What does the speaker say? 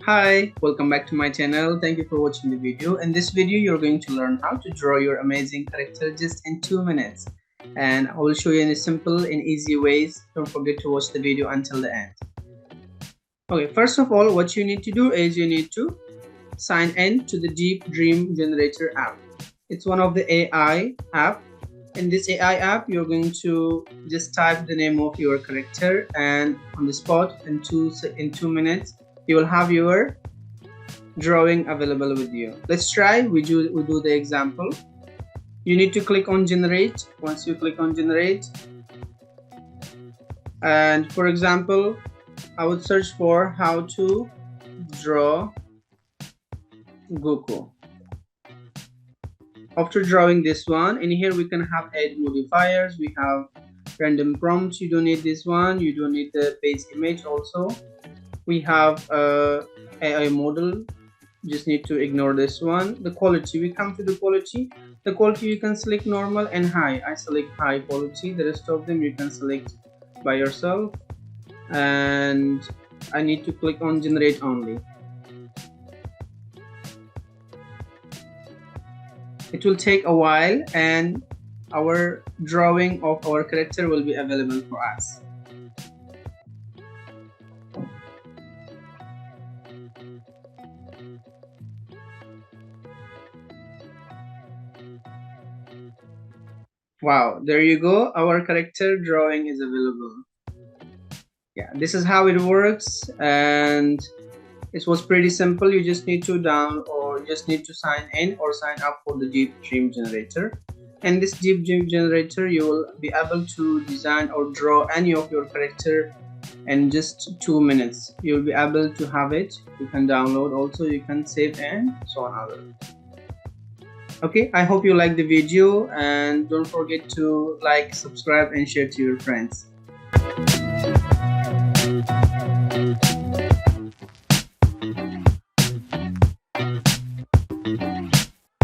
Hi, welcome back to my channel. Thank you for watching the video. In this video, you're going to learn how to draw your amazing character just in 2 minutes. And I will show you in a simple and easy ways. Don't forget to watch the video until the end. Okay, first of all, what you need to do is you need to sign in to the Deep Dream Generator app. It's one of the AI app. In this AI app, you're going to just type the name of your character, and on the spot in 2 minutes you will have your drawing available with you. Let's try. We do the example. You need to click on generate. Once you click on generate, and for example, I would search for how to draw Goku. After drawing this one, in here we can have add modifiers. We have random prompts. You don't need this one. You don't need the base image also. We have AI model. Just need to ignore this one. The quality, we come to the quality. The quality you can select normal and high. I select high quality. The rest of them you can select by yourself. And I need to click on generate only. It will take a while and our drawing of our character will be available for us. Wow, there you go. Our character drawing is available. Yeah, this is how it works, and it was pretty simple. You just need to sign in or sign up for the Deep Dream Generator. And this Deep Dream Generator, you will be able to design or draw any of your character in just 2 minutes. You will be able to have it. You can download also, you can save, and so on other. Okay, I hope you like the video, and don't forget to like, subscribe and share to your friends.